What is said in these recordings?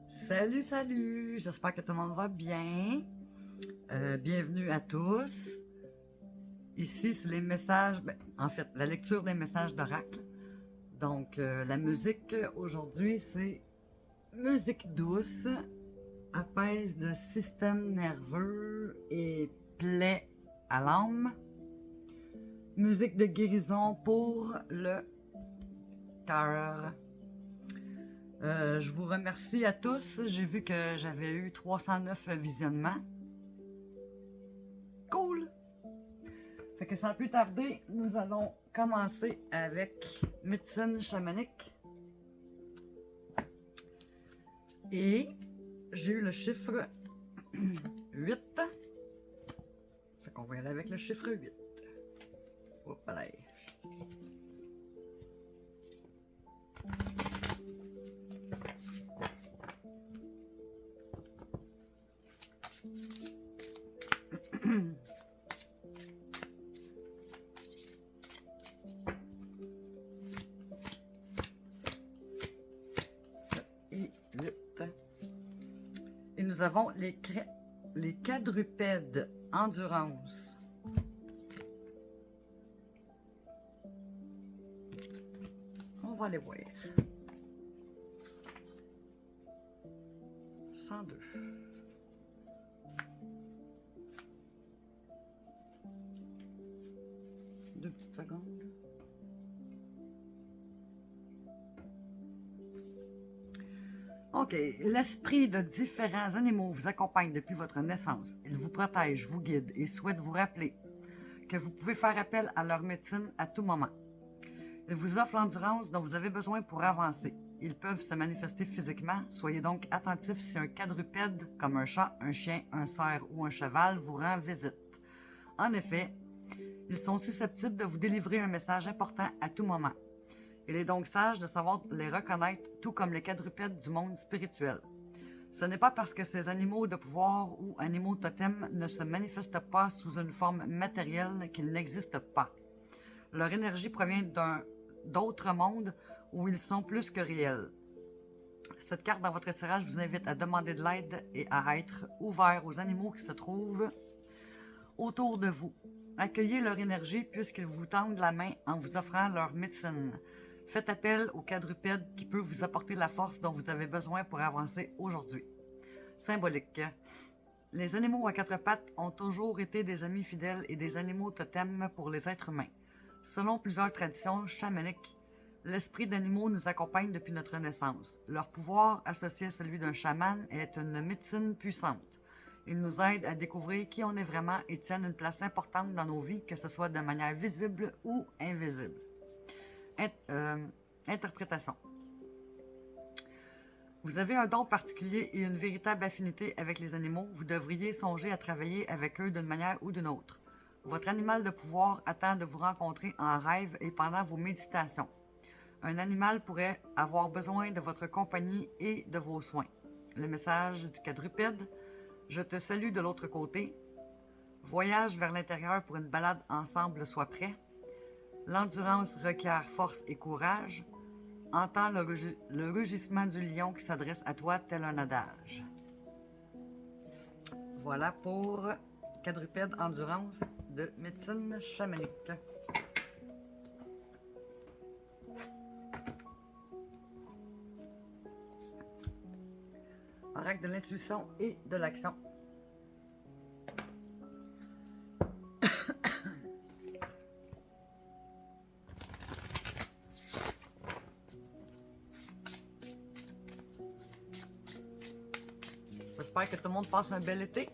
Salut, salut! J'espère que tout le monde va bien. Bienvenue à tous. Ici, c'est les messages, en fait, la lecture des messages d'oracle. Donc, la musique aujourd'hui, c'est musique douce, apaise le système nerveux et plaît à l'âme. Musique de guérison pour le cœur. Je vous remercie à tous. J'ai vu que j'avais eu 309 visionnements. Cool! Fait que sans plus tarder, nous allons commencer avec médecine chamanique. Et j'ai eu le chiffre 8. Fait qu'on va y aller avec le chiffre 8. Hop là. Et 8. Et nous avons les quadrupèdes endurance. On va les voir. 102. Deux petites secondes. OK. L'esprit de différents animaux vous accompagne depuis votre naissance. Il vous protège, vous guide et souhaite vous rappeler que vous pouvez faire appel à leur médecine à tout moment. Ils vous offrent l'endurance dont vous avez besoin pour avancer. Ils peuvent se manifester physiquement, soyez donc attentif si un quadrupède, comme un chat, un chien, un cerf ou un cheval, vous rend visite. En effet, ils sont susceptibles de vous délivrer un message important à tout moment. Il est donc sage de savoir les reconnaître, tout comme les quadrupèdes du monde spirituel. Ce n'est pas parce que ces animaux de pouvoir ou animaux totems ne se manifestent pas sous une forme matérielle qu'ils n'existent pas. Leur énergie provient d'autres mondes où ils sont plus que réels. Cette carte dans votre tirage vous invite à demander de l'aide et à être ouvert aux animaux qui se trouvent autour de vous. Accueillez leur énergie puisqu'ils vous tendent la main en vous offrant leur médecine. Faites appel au quadrupède qui peut vous apporter la force dont vous avez besoin pour avancer aujourd'hui. Symbolique. Les animaux à quatre pattes ont toujours été des amis fidèles et des animaux totems pour les êtres humains. Selon plusieurs traditions chamaniques, l'esprit d'animaux nous accompagne depuis notre naissance. Leur pouvoir, associé à celui d'un chaman, est une médecine puissante. Ils nous aident à découvrir qui on est vraiment et tiennent une place importante dans nos vies, que ce soit de manière visible ou invisible. Interprétation. Vous avez un don particulier et une véritable affinité avec les animaux. Vous devriez songer à travailler avec eux d'une manière ou d'une autre. Votre animal de pouvoir attend de vous rencontrer en rêve et pendant vos méditations. Un animal pourrait avoir besoin de votre compagnie et de vos soins. Le message du quadrupède. Je te salue de l'autre côté. Voyage vers l'intérieur pour une balade ensemble, sois prêt. L'endurance requiert force et courage. Entends le rugissement du lion qui s'adresse à toi tel un adage. Voilà pour quadrupède endurance de médecine chamanique. Oracle de l'intuition et de l'action. J'espère que tout le monde passe un bel été.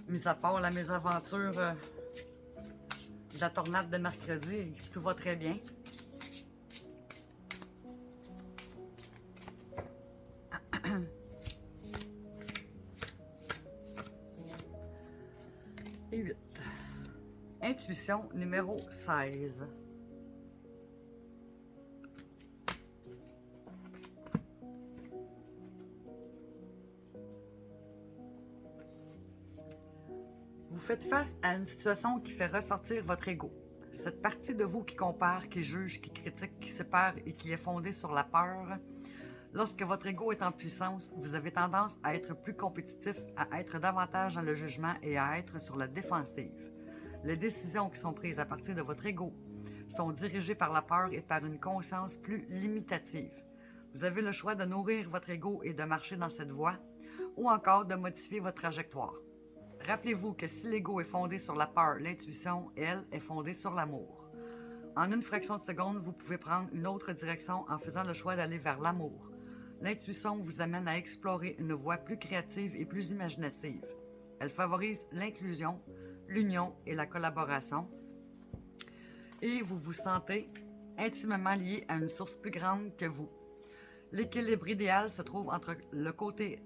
Mis à part la mésaventure de la tornade de mercredi, tout va très bien. Et 8. Intuition numéro 16. Vous faites face à une situation qui fait ressortir votre ego. Cette partie de vous qui compare, qui juge, qui critique, qui sépare et qui est fondée sur la peur, lorsque votre ego est en puissance, vous avez tendance à être plus compétitif, à être davantage dans le jugement et à être sur la défensive. Les décisions qui sont prises à partir de votre ego sont dirigées par la peur et par une conscience plus limitative. Vous avez le choix de nourrir votre ego et de marcher dans cette voie, ou encore de modifier votre trajectoire. Rappelez-vous que si l'ego est fondé sur la peur, l'intuition, elle, est fondée sur l'amour. En une fraction de seconde, vous pouvez prendre une autre direction en faisant le choix d'aller vers l'amour. L'intuition vous amène à explorer une voie plus créative et plus imaginative. Elle favorise l'inclusion, l'union et la collaboration. Et vous vous sentez intimement lié à une source plus grande que vous. L'équilibre idéal se trouve entre le côté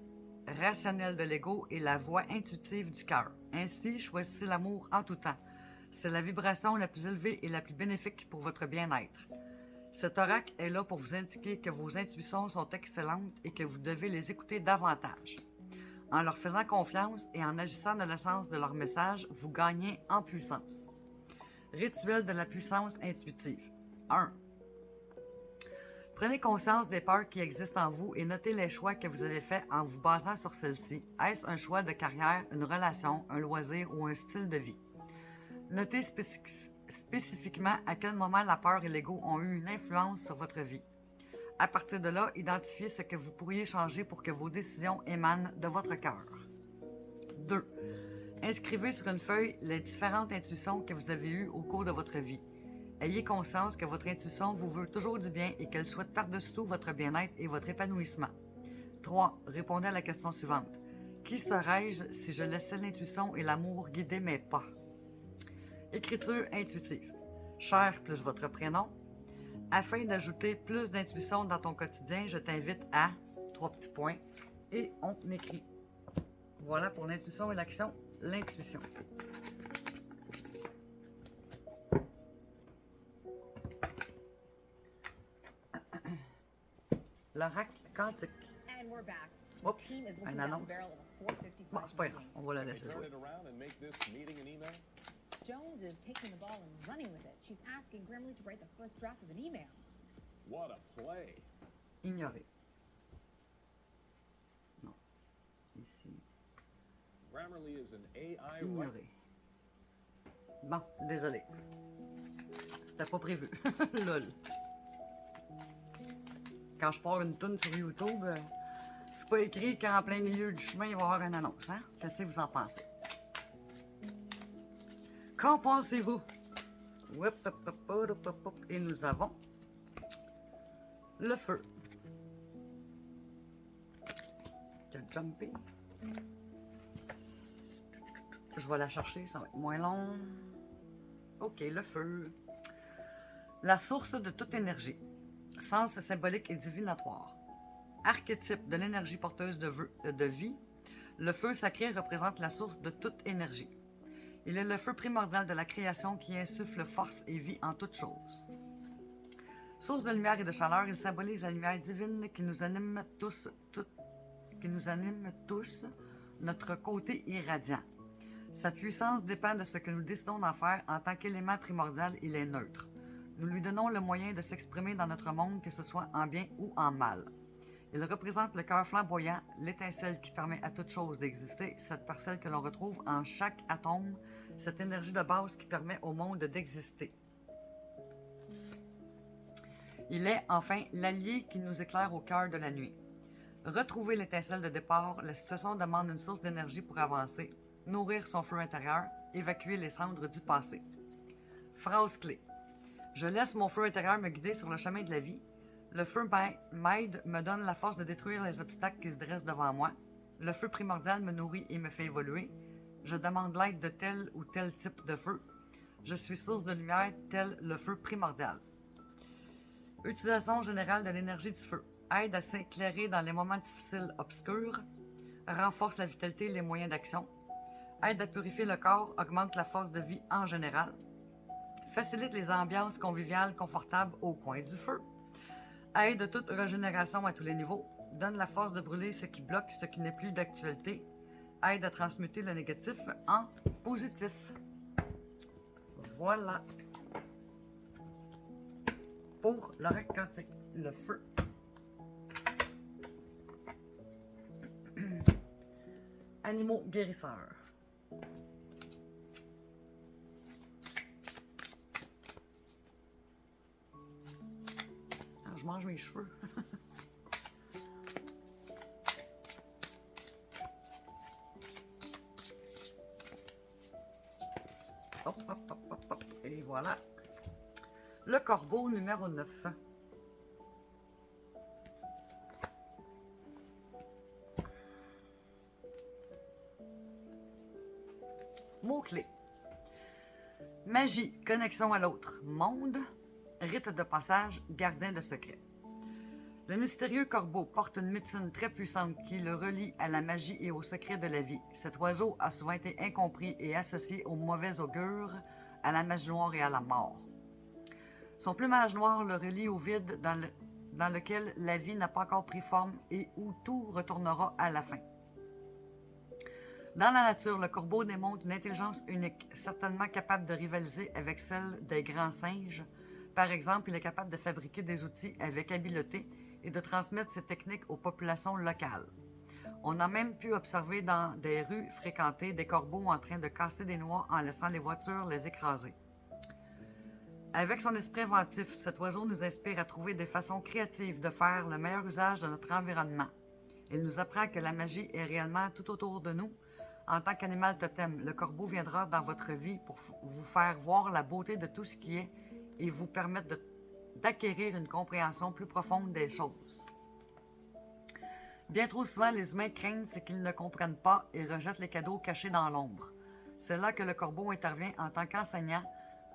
rationnel de l'ego et la voie intuitive du cœur. Ainsi, choisissez l'amour en tout temps. C'est la vibration la plus élevée et la plus bénéfique pour votre bien-être. Cet oracle est là pour vous indiquer que vos intuitions sont excellentes et que vous devez les écouter davantage. En leur faisant confiance et en agissant dans le sens de leur message, vous gagnez en puissance. Rituel de la puissance intuitive. 1. Prenez conscience des peurs qui existent en vous et notez les choix que vous avez faits en vous basant sur celles-ci. Est-ce un choix de carrière, une relation, un loisir ou un style de vie? Notez spécifiquement à quel moment la peur et l'ego ont eu une influence sur votre vie. À partir de là, identifiez ce que vous pourriez changer pour que vos décisions émanent de votre cœur. 2. Inscrivez sur une feuille les différentes intuitions que vous avez eues au cours de votre vie. Ayez conscience que votre intuition vous veut toujours du bien et qu'elle souhaite par-dessus tout votre bien-être et votre épanouissement. 3. Répondez à la question suivante. Qui serais-je si je laissais l'intuition et l'amour guider mes pas? Écriture intuitive. Cher plus votre prénom. Afin d'ajouter plus d'intuition dans ton quotidien, je t'invite à 3 petits points et on écrit. Voilà pour l'intuition et l'action. L'intuition. L'oracle quantique. Oups, une annonce. Bon, c'est pas grave, on va la laisser jouer. Jones is taking the ball and running with it. She's asking Grammarly to write the first draft of an email. What a play. Ignorer. Non. Ici. Grammarly is an AI. Ignorer. Bon, désolé. C'était pas prévu. Lol. Quand je pars une toune sur YouTube, c'est pas écrit qu'en plein milieu du chemin, il va y avoir une annonce. Hein? Qu'est-ce que vous en pensez? Qu'en pensez-vous? Et nous avons le feu. Jumpy. Je vais la chercher, ça va être moins long. OK, le feu. La source de toute énergie. Sens symbolique et divinatoire. Archétype de l'énergie porteuse de vie. Le feu sacré représente la source de toute énergie. Il est le feu primordial de la création qui insuffle force et vie en toutes choses. Source de lumière et de chaleur, il symbolise la lumière divine qui nous anime tous, notre côté irradiant. Sa puissance dépend de ce que nous décidons d'en faire. En tant qu'élément primordial, il est neutre. Nous lui donnons le moyen de s'exprimer dans notre monde, que ce soit en bien ou en mal. Il représente le cœur flamboyant, l'étincelle qui permet à toute chose d'exister, cette parcelle que l'on retrouve en chaque atome, cette énergie de base qui permet au monde d'exister. Il est, enfin, l'allié qui nous éclaire au cœur de la nuit. Retrouver l'étincelle de départ, la situation demande une source d'énergie pour avancer, nourrir son feu intérieur, évacuer les cendres du passé. Phrase clé. Je laisse mon feu intérieur me guider sur le chemin de la vie. Le feu m'aide, me donne la force de détruire les obstacles qui se dressent devant moi. Le feu primordial me nourrit et me fait évoluer. Je demande l'aide de tel ou tel type de feu. Je suis source de lumière, tel le feu primordial. Utilisation générale de l'énergie du feu. Aide à s'éclairer dans les moments difficiles obscurs. Renforce la vitalité et les moyens d'action. Aide à purifier le corps, augmente la force de vie en général. Facilite les ambiances conviviales confortables au coin du feu. Aide à toute régénération à tous les niveaux. Donne la force de brûler ce qui bloque, ce qui n'est plus d'actualité. Aide à transmuter le négatif en positif. Voilà. pour l'oracle quantique, le feu. Animaux guérisseurs. Ah, je mange mes cheveux. Hop, hop, hop, hop, hop. Et voilà. Le corbeau numéro 9. Mots-clés. Magie, connexion à l'autre monde, rite de passage, gardien de secret. Le mystérieux corbeau porte une médecine très puissante qui le relie à la magie et au secret de la vie. Cet oiseau a souvent été incompris et associé au mauvais augure, à la magie noire et à la mort. Son plumage noir le relie au vide dans lequel la vie n'a pas encore pris forme et où tout retournera à la fin. Dans la nature, le corbeau démontre une intelligence unique, certainement capable de rivaliser avec celle des grands singes. Par exemple, il est capable de fabriquer des outils avec habileté et de transmettre ses techniques aux populations locales. On a même pu observer dans des rues fréquentées des corbeaux en train de casser des noix en laissant les voitures les écraser. Avec son esprit inventif, cet oiseau nous inspire à trouver des façons créatives de faire le meilleur usage de notre environnement. Il nous apprend que la magie est réellement tout autour de nous. En tant qu'animal totem, le corbeau viendra dans votre vie pour vous faire voir la beauté de tout ce qui est et vous permettre d'acquérir une compréhension plus profonde des choses. Bien trop souvent, les humains craignent ce qu'ils ne comprennent pas et rejettent les cadeaux cachés dans l'ombre. C'est là que le corbeau intervient en tant qu'enseignant,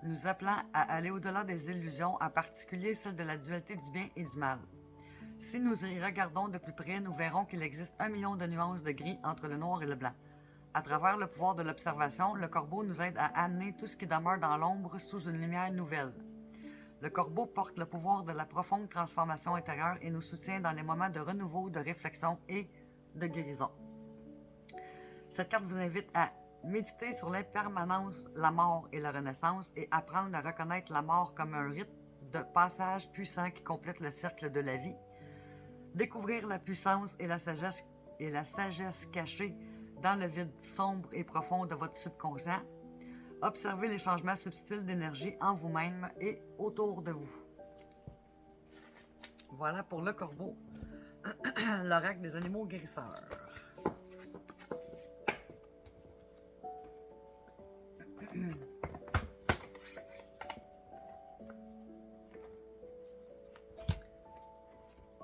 nous appelant à aller au-delà des illusions, en particulier celle de la dualité du bien et du mal. Si nous y regardons de plus près, nous verrons qu'il existe 1 million de nuances de gris entre le noir et le blanc. À travers le pouvoir de l'observation, le corbeau nous aide à amener tout ce qui demeure dans l'ombre sous une lumière nouvelle. Le corbeau porte le pouvoir de la profonde transformation intérieure et nous soutient dans les moments de renouveau, de réflexion et de guérison. Cette carte vous invite à méditer sur l'impermanence, la mort et la renaissance et apprendre à reconnaître la mort comme un rite de passage puissant qui complète le cercle de la vie. Découvrir la puissance et la sagesse cachée dans le vide sombre et profond de votre subconscient. Observez les changements subtils d'énergie en vous-même et autour de vous. Voilà pour le corbeau, l'oracle des animaux guérisseurs.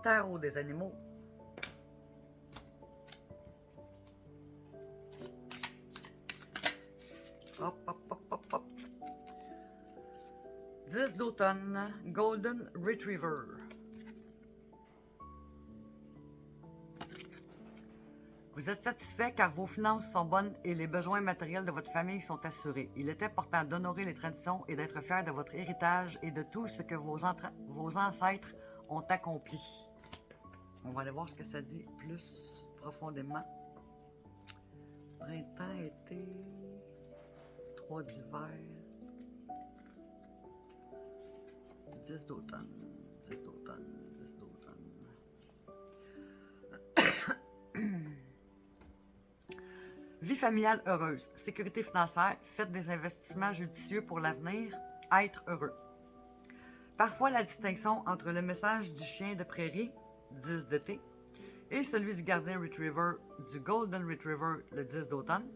Tarot des animaux. Hop, hop, hop, hop, hop. 10 d'automne, Golden Retriever. Vous êtes satisfait car vos finances sont bonnes et les besoins matériels de votre famille sont assurés. Il est important d'honorer les traditions et d'être fier de votre héritage et de tout ce que vos ancêtres ont accompli. On va aller voir ce que ça dit plus profondément. Printemps, été, 3 d'hiver, 10 d'automne, 10 d'automne, 10 d'automne. Vie familiale heureuse, sécurité financière, faites des investissements judicieux pour l'avenir, être heureux. Parfois, la distinction entre le message du chien de prairie, 10 d'été, et celui du gardien retriever, du golden retriever, le 10 d'automne,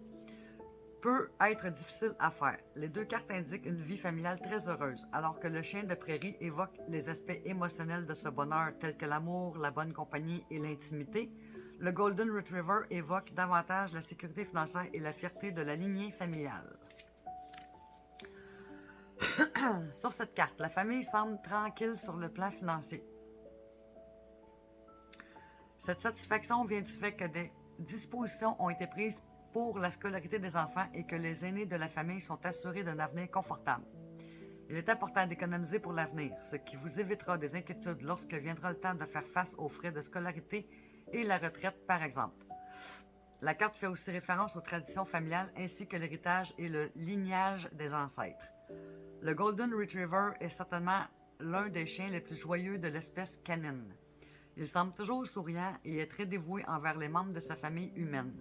peut être difficile à faire. Les deux cartes indiquent une vie familiale très heureuse, alors que le chien de prairie évoque les aspects émotionnels de ce bonheur, tels que l'amour, la bonne compagnie et l'intimité. Le golden retriever évoque davantage la sécurité financière et la fierté de la lignée familiale. Sur cette carte, la famille semble tranquille sur le plan financier. Cette satisfaction vient du fait que des dispositions ont été prises pour la scolarité des enfants et que les aînés de la famille sont assurés d'un avenir confortable. Il est important d'économiser pour l'avenir, ce qui vous évitera des inquiétudes lorsque viendra le temps de faire face aux frais de scolarité et la retraite, par exemple. La carte fait aussi référence aux traditions familiales ainsi que l'héritage et le lignage des ancêtres. Le Golden Retriever est certainement l'un des chiens les plus joyeux de l'espèce canine. Il semble toujours souriant et est très dévoué envers les membres de sa famille humaine.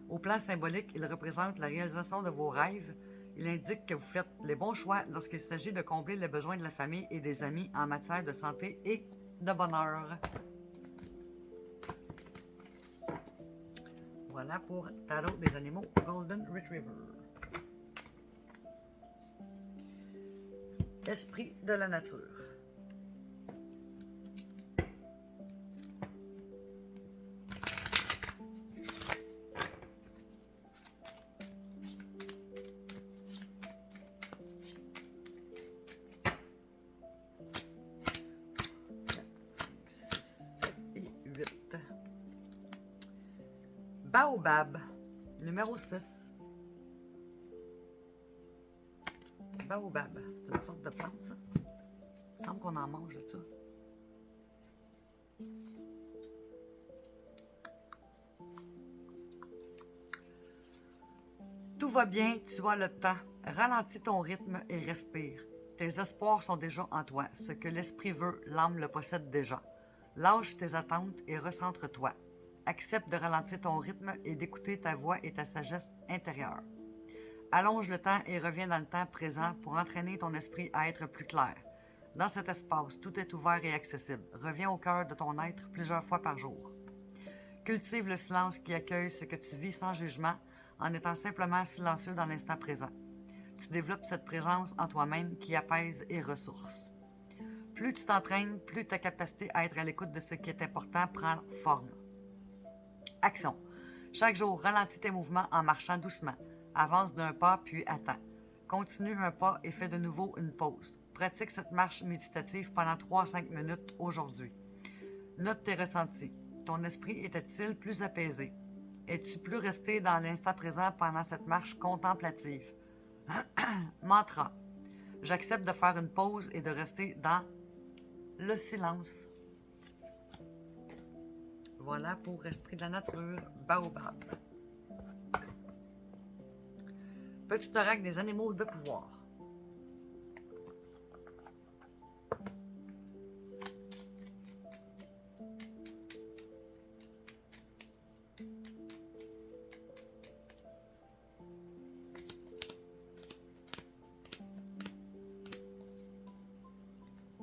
Au plan symbolique, il représente la réalisation de vos rêves. Il indique que vous faites les bons choix lorsqu'il s'agit de combler les besoins de la famille et des amis en matière de santé et de bonheur. Voilà pour Tarot des animaux Golden Retriever. Esprit de la nature. Baobab, numéro 6. Baobab, c'est une sorte de plante, ça. Il semble qu'on en mange de ça. Tout va bien, tu as le temps. Ralentis ton rythme et respire. Tes espoirs sont déjà en toi. Ce que l'esprit veut, l'âme le possède déjà. Lâche tes attentes et recentre-toi. Accepte de ralentir ton rythme et d'écouter ta voix et ta sagesse intérieure. Allonge le temps et reviens dans le temps présent pour entraîner ton esprit à être plus clair. Dans cet espace, tout est ouvert et accessible. Reviens au cœur de ton être plusieurs fois par jour. Cultive le silence qui accueille ce que tu vis sans jugement en étant simplement silencieux dans l'instant présent. Tu développes cette présence en toi-même qui apaise et ressource. Plus tu t'entraînes, plus ta capacité à être à l'écoute de ce qui est important prend forme. Action. Chaque jour, ralentis tes mouvements en marchant doucement. Avance d'un pas, puis attends. Continue un pas et fais de nouveau une pause. Pratique cette marche méditative pendant 3 à 5 minutes aujourd'hui. Note tes ressentis. Ton esprit était-il plus apaisé? Es-tu plus resté dans l'instant présent pendant cette marche contemplative? Mantra. J'accepte de faire une pause et de rester dans le silence. Voilà pour Esprit de la nature, Baobab. Petit oracle des animaux de pouvoir.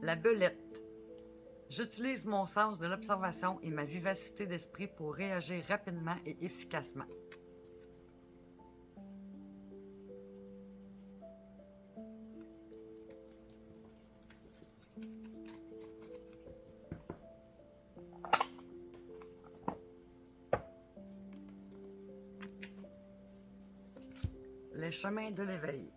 La belette. J'utilise mon sens de l'observation et ma vivacité d'esprit pour réagir rapidement et efficacement. Les chemins de l'éveil.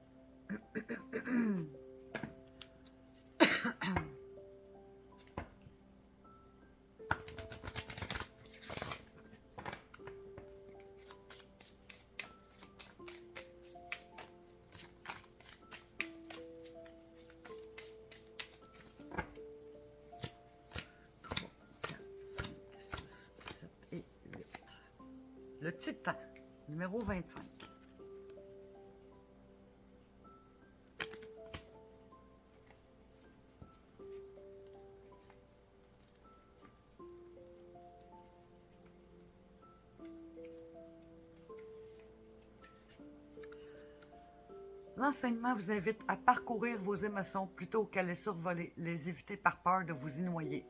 Le Titan, numéro 25. L'enseignement vous invite à parcourir vos émotions plutôt qu'à les survoler, les éviter par peur de vous y noyer.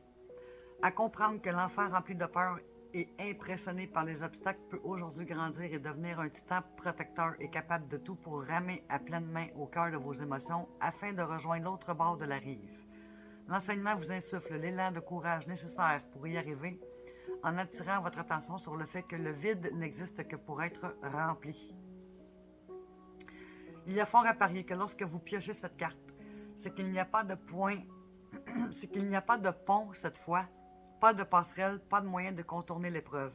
À comprendre que l'enfant rempli de peur et impressionné par les obstacles peut aujourd'hui grandir et devenir un titan protecteur et capable de tout pour ramer à pleine main au cœur de vos émotions afin de rejoindre l'autre bord de la rive. L'enseignement vous insuffle l'élan de courage nécessaire pour y arriver en attirant votre attention sur le fait que le vide n'existe que pour être rempli. Il y a fort à parier que lorsque vous piochez cette carte, c'est qu'il n'y a pas de point, c'est qu'il n'y a pas de pont cette fois, pas de passerelle, pas de moyen de contourner l'épreuve.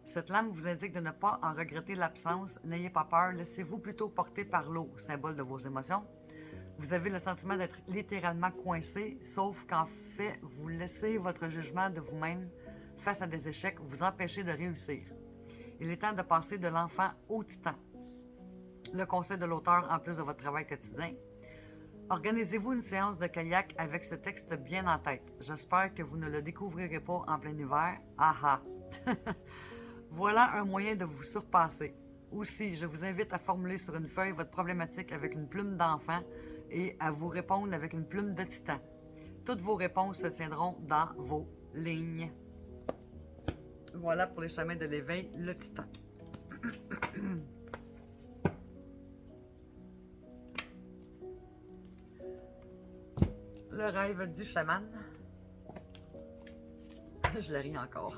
Cette lame vous indique de ne pas en regretter l'absence, n'ayez pas peur, laissez-vous plutôt porter par l'eau, symbole de vos émotions. Vous avez le sentiment d'être littéralement coincé, sauf qu'en fait, vous laissez votre jugement de vous-même face à des échecs vous empêcher de réussir. Il est temps de passer de l'enfant au titan. Le conseil de l'auteur, en plus de votre travail quotidien, Organisez-vous une séance de kayak avec ce texte bien en tête. J'espère que vous ne le découvrirez pas en plein hiver. Ah ah! Voilà un moyen de vous surpasser. Aussi, je vous invite à formuler sur une feuille votre problématique avec une plume d'enfant et à vous répondre avec une plume de titan. Toutes vos réponses se tiendront dans vos lignes. Voilà pour les chemins de l'éveil, le titan. Le rêve du chaman. Je le ris encore.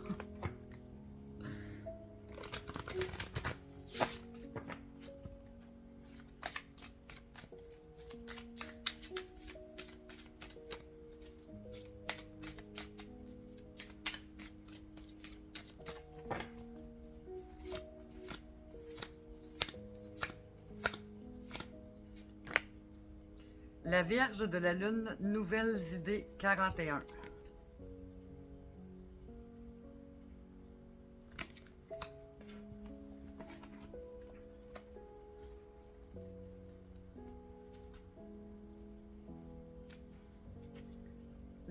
La Vierge de la Lune, Nouvelles idées 41.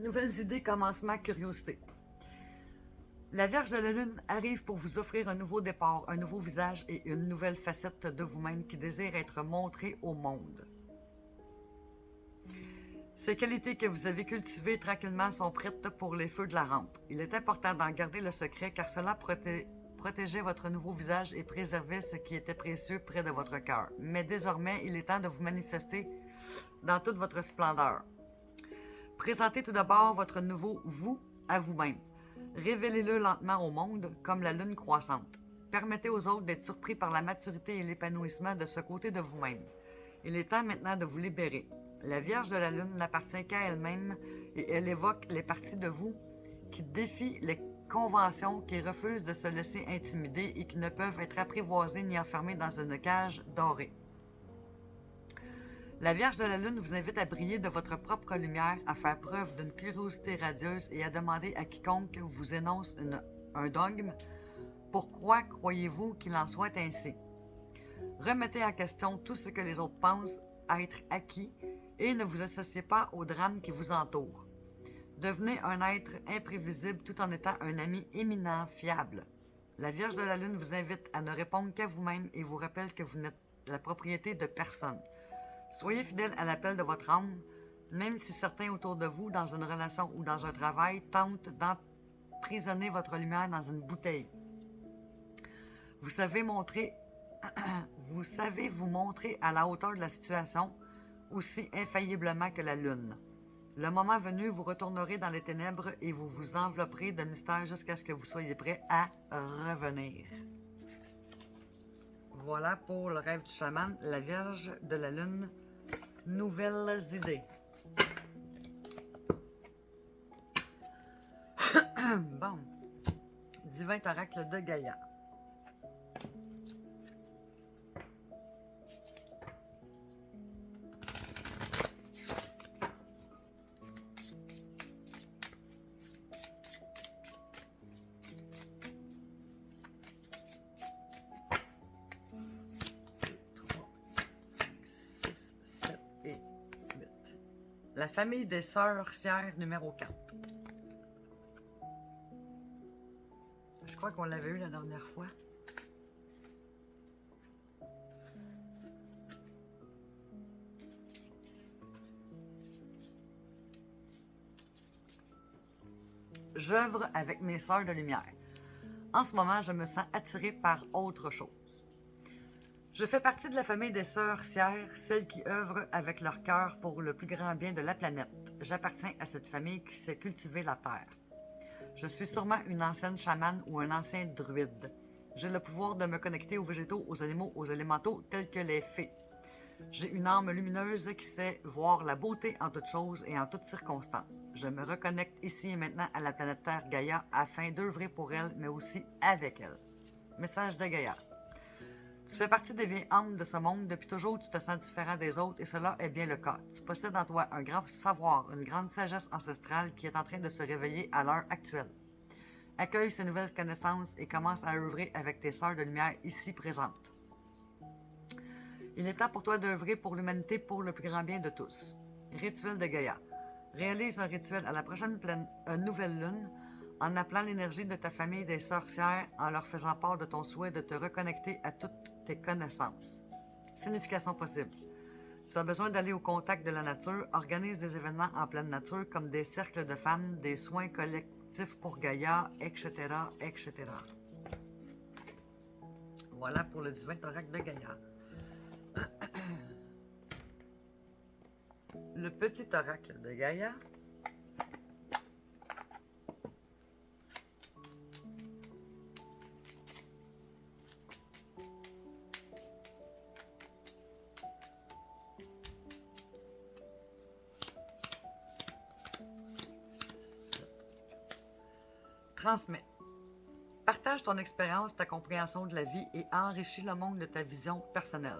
Nouvelles idées, commencement, curiosité. La Vierge de la Lune arrive pour vous offrir un nouveau départ, un nouveau visage et une nouvelle facette de vous-même qui désire être montrée au monde. Ces qualités que vous avez cultivées tranquillement sont prêtes pour les feux de la rampe. Il est important d'en garder le secret car cela protégeait votre nouveau visage et préservait ce qui était précieux près de votre cœur. Mais désormais, il est temps de vous manifester dans toute votre splendeur. Présentez tout d'abord votre nouveau vous à vous-même. Révélez-le lentement au monde comme la lune croissante. Permettez aux autres d'être surpris par la maturité et l'épanouissement de ce côté de vous-même. Il est temps maintenant de vous libérer. La Vierge de la Lune n'appartient qu'à elle-même et elle évoque les parties de vous qui défient les conventions, qui refusent de se laisser intimider et qui ne peuvent être apprivoisées ni enfermées dans une cage dorée. La Vierge de la Lune vous invite à briller de votre propre lumière, à faire preuve d'une curiosité radieuse et à demander à quiconque vous énonce un dogme « Pourquoi croyez-vous qu'il en soit ainsi ?» Remettez en question tout ce que les autres pensent être acquis et ne vous associez pas aux drames qui vous entourent. Devenez un être imprévisible tout en étant un ami éminent, fiable. La Vierge de la Lune vous invite à ne répondre qu'à vous-même et vous rappelle que vous n'êtes la propriété de personne. Soyez fidèle à l'appel de votre âme, même si certains autour de vous, dans une relation ou dans un travail, tentent d'emprisonner votre lumière dans une bouteille. Vous savez vous montrer à la hauteur de la situation, aussi infailliblement que la lune. Le moment venu, vous retournerez dans les ténèbres et vous vous envelopperez de mystère jusqu'à ce que vous soyez prêt à revenir. Voilà pour le rêve du chaman, la Vierge de la Lune, nouvelles idées. Bon, divin oracle de Gaïa. La famille des sorcières numéro 4. Je crois qu'on l'avait eu la dernière fois. J'œuvre avec mes sœurs de lumière. En ce moment, je me sens attirée par autre chose. Je fais partie de la famille des sorcières, celles qui œuvrent avec leur cœur pour le plus grand bien de la planète. J'appartiens à cette famille qui sait cultiver la terre. Je suis sûrement une ancienne chamane ou un ancien druide. J'ai le pouvoir de me connecter aux végétaux, aux animaux, aux élémentaux, tels que les fées. J'ai une âme lumineuse qui sait voir la beauté en toutes choses et en toutes circonstances. Je me reconnecte ici et maintenant à la planète Terre Gaïa afin d'œuvrer pour elle, mais aussi avec elle. Message de Gaïa. Tu fais partie des vieilles âmes de ce monde. Depuis toujours, tu te sens différent des autres et cela est bien le cas. Tu possèdes en toi un grand savoir, une grande sagesse ancestrale qui est en train de se réveiller à l'heure actuelle. Accueille ces nouvelles connaissances et commence à œuvrer avec tes sœurs de lumière ici présentes. Il est temps pour toi d'œuvrer pour l'humanité pour le plus grand bien de tous. Rituel de Gaïa. Réalise un rituel à la prochaine nouvelle lune en appelant l'énergie de ta famille des sorcières, en leur faisant part de ton souhait de te reconnecter à toutes tes connaissances. Signification possible. Tu as besoin d'aller au contact de la nature, organise des événements en pleine nature comme des cercles de femmes, des soins collectifs pour Gaïa, etc., etc. Voilà pour le divin oracle de Gaïa. Le petit oracle de Gaïa. Transmets. Partage ton expérience, ta compréhension de la vie et enrichis le monde de ta vision personnelle.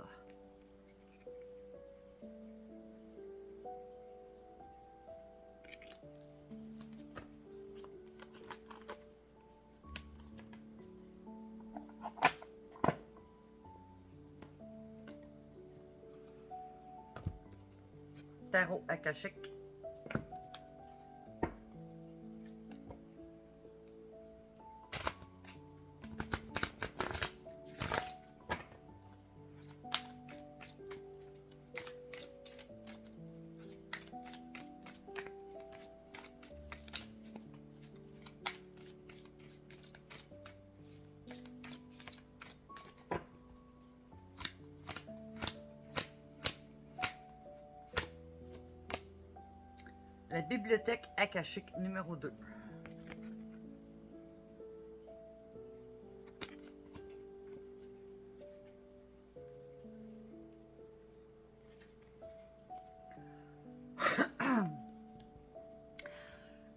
Tarot akashique. La bibliothèque akashique numéro 2.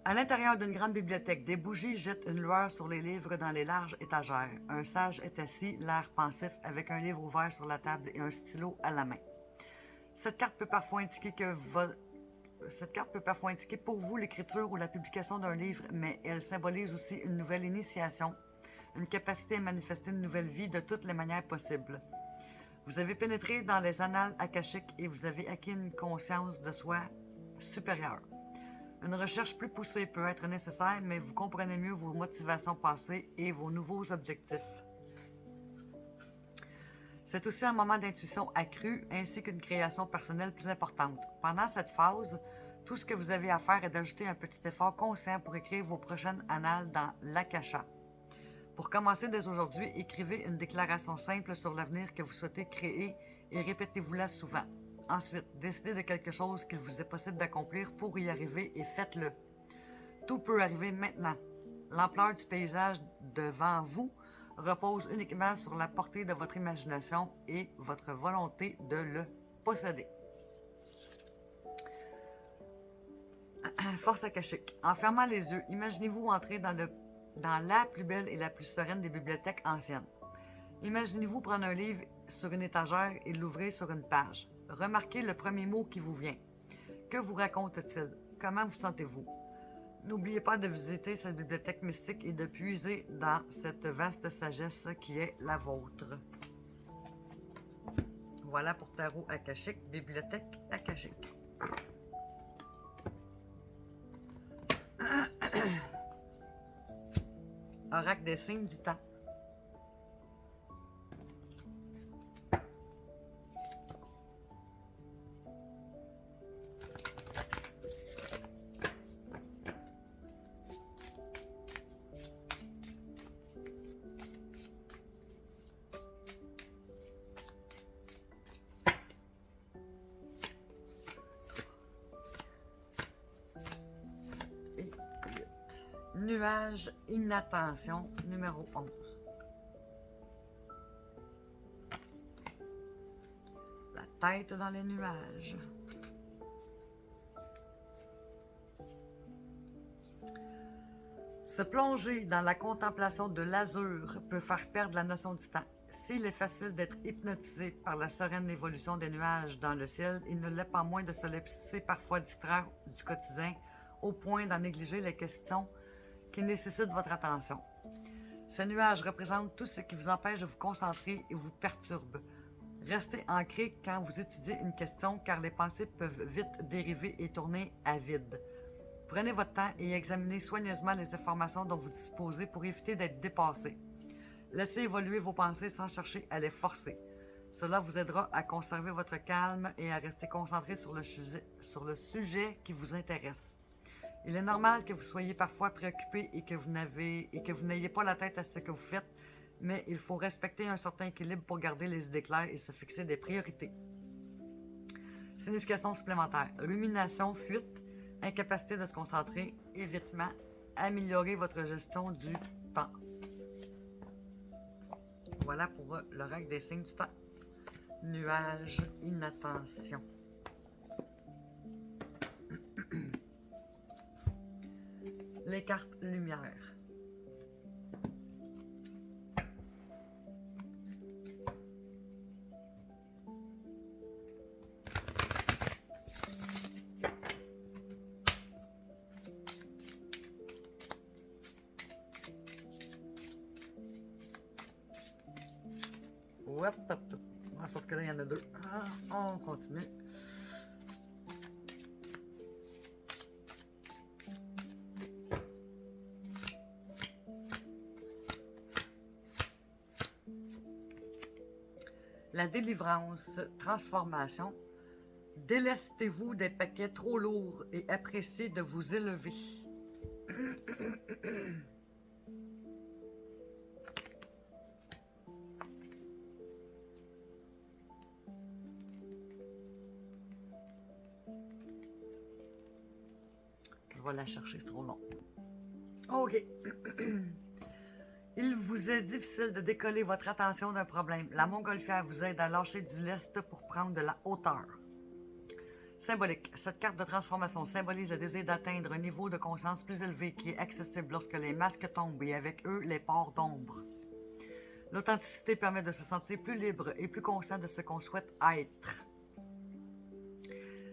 À l'intérieur d'une grande bibliothèque, des bougies jettent une lueur sur les livres dans les larges étagères. Un sage est assis, l'air pensif, avec un livre ouvert sur la table et un stylo à la main. Cette carte peut parfois indiquer pour vous l'écriture ou la publication d'un livre, mais elle symbolise aussi une nouvelle initiation, une capacité à manifester une nouvelle vie de toutes les manières possibles. Vous avez pénétré dans les annales akashiques et vous avez acquis une conscience de soi supérieure. Une recherche plus poussée peut être nécessaire, mais vous comprenez mieux vos motivations passées et vos nouveaux objectifs. C'est aussi un moment d'intuition accrue ainsi qu'une création personnelle plus importante. Pendant cette phase, tout ce que vous avez à faire est d'ajouter un petit effort conscient pour écrire vos prochaines annales dans l'Akasha. Pour commencer dès aujourd'hui, écrivez une déclaration simple sur l'avenir que vous souhaitez créer et répétez-vous-la souvent. Ensuite, décidez de quelque chose qu'il vous est possible d'accomplir pour y arriver et faites-le. Tout peut arriver maintenant. L'ampleur du paysage devant vous repose uniquement sur la portée de votre imagination et votre volonté de le posséder. Force akashique. En fermant les yeux, imaginez-vous entrer dans la plus belle et la plus sereine des bibliothèques anciennes. Imaginez-vous prendre un livre sur une étagère et l'ouvrir sur une page. Remarquez le premier mot qui vous vient. Que vous raconte-t-il? Comment vous sentez-vous? N'oubliez pas de visiter cette bibliothèque mystique et de puiser dans cette vaste sagesse qui est la vôtre. Voilà pour Tarot akashique, bibliothèque akashique. Oracle des signes du temps. Nuage inattention numéro 11. La tête dans les nuages. Se plonger dans la contemplation de l'azur peut faire perdre la notion du temps. S'il est facile d'être hypnotisé par la sereine évolution des nuages dans le ciel, il ne l'est pas moins de se laisser parfois distraire du quotidien au point d'en négliger les questions qui nécessitent votre attention. Ces nuages représentent tout ce qui vous empêche de vous concentrer et vous perturbe. Restez ancré quand vous étudiez une question car les pensées peuvent vite dériver et tourner à vide. Prenez votre temps et examinez soigneusement les informations dont vous disposez pour éviter d'être dépassé. Laissez évoluer vos pensées sans chercher à les forcer. Cela vous aidera à conserver votre calme et à rester concentré sur le sujet qui vous intéresse. Il est normal que vous soyez parfois préoccupé et que vous n'ayez pas la tête à ce que vous faites, mais il faut respecter un certain équilibre pour garder les idées claires et se fixer des priorités. Signification supplémentaire. Rumination, fuite, incapacité de se concentrer, évitement, améliorer votre gestion du temps. Voilà pour l'oracle des signes du temps. Nuage, inattention. Les cartes lumière. Hop, hop, hop. Ah, sauf que là, il y en a deux. Ah, on continue. La délivrance, transformation. Délestez-vous des paquets trop lourds et appréciez de vous élever. Je vais la chercher, c'est trop long. OK. Il vous est difficile de décoller votre attention d'un problème. La montgolfière vous aide à lâcher du lest pour prendre de la hauteur. Symbolique. Cette carte de transformation symbolise le désir d'atteindre un niveau de conscience plus élevé qui est accessible lorsque les masques tombent et avec eux les pores d'ombre. L'authenticité permet de se sentir plus libre et plus conscient de ce qu'on souhaite être.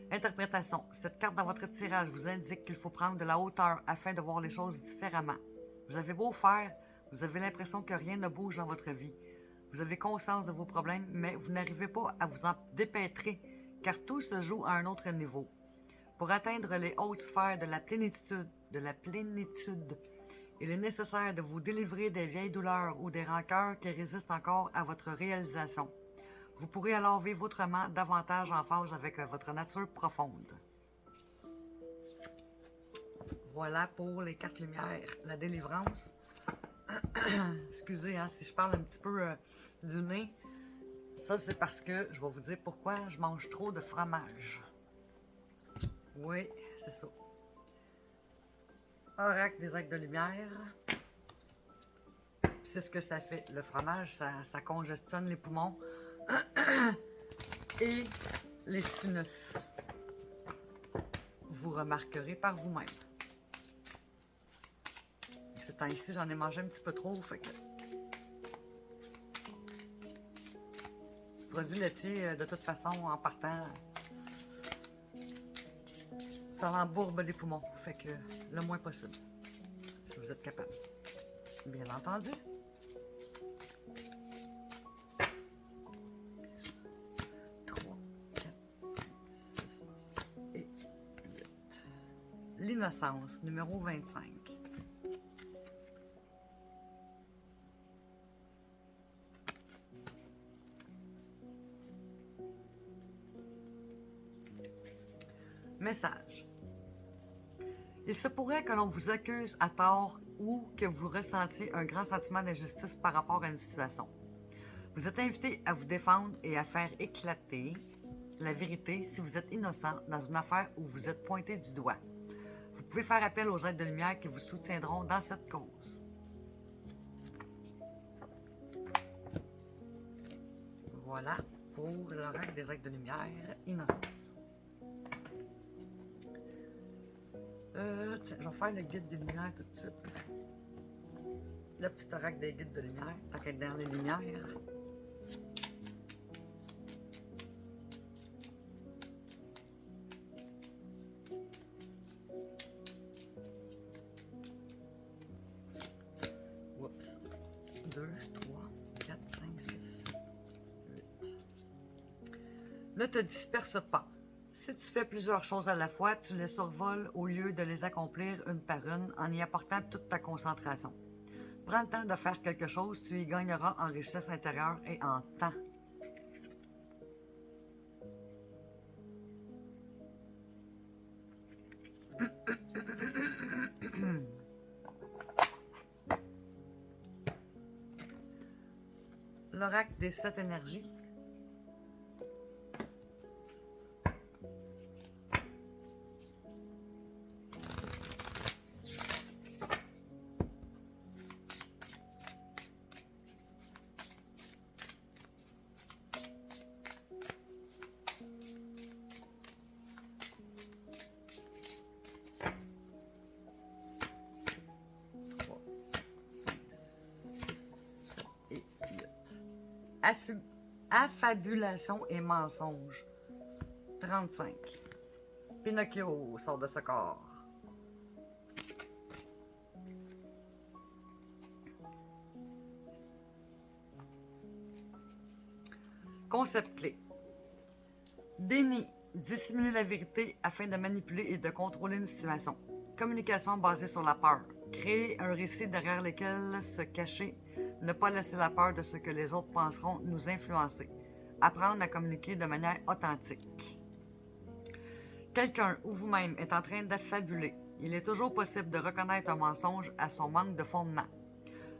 Interprétation. Cette carte dans votre tirage vous indique qu'il faut prendre de la hauteur afin de voir les choses différemment. Vous avez beau faire, vous avez l'impression que rien ne bouge dans votre vie. Vous avez conscience de vos problèmes, mais vous n'arrivez pas à vous en dépêtrer, car tout se joue à un autre niveau. Pour atteindre les hautes sphères de la plénitude, il est nécessaire de vous délivrer des vieilles douleurs ou des rancœurs qui résistent encore à votre réalisation. Vous pourrez alors vivre autrement, davantage en phase avec votre nature profonde. Voilà pour les cartes lumière, la délivrance. Excusez si je parle un petit peu du nez. Ça, c'est parce que je vais vous dire pourquoi je mange trop de fromage. Oui, c'est ça. Oracle des actes de lumière. C'est ce que ça fait. Le fromage, ça congestionne les poumons et les sinus. Vous remarquerez par vous-même. Ces temps-ci, j'en ai mangé un petit peu trop, fait que... Produits laitiers, de toute façon, en partant, ça embourbe les poumons, fait que le moins possible, si vous êtes capable. Bien entendu. L'innocence, numéro 25. Message. Il se pourrait que l'on vous accuse à tort ou que vous ressentiez un grand sentiment d'injustice par rapport à une situation. Vous êtes invité à vous défendre et à faire éclater la vérité si vous êtes innocent dans une affaire où vous êtes pointé du doigt. Vous pouvez faire appel aux aides de lumière qui vous soutiendront dans cette cause. Voilà pour l'oracle des actes de lumière, innocence. Tiens, je vais faire le guide des lumières tout de suite. Le petit oracle des guides de lumière, tant qu'être dans les lumières. Oups. 2, 3, 4, 5, 6, 7, 8. Ne te disperse pas. Si tu fais plusieurs choses à la fois, tu les survoles au lieu de les accomplir une par une en y apportant toute ta concentration. Prends le temps de faire quelque chose, tu y gagneras en richesse intérieure et en temps. L'oracle des 7 énergies. Affabulation et mensonge. 35. Pinocchio sort de ce corps. Concept clé. Déni. Dissimuler la vérité afin de manipuler et de contrôler une situation. Communication basée sur la peur. Créer un récit derrière lequel se cacher. Ne pas laisser la peur de ce que les autres penseront nous influencer. Apprendre à communiquer de manière authentique. Quelqu'un ou vous-même est en train d'affabuler. Il est toujours possible de reconnaître un mensonge à son manque de fondement.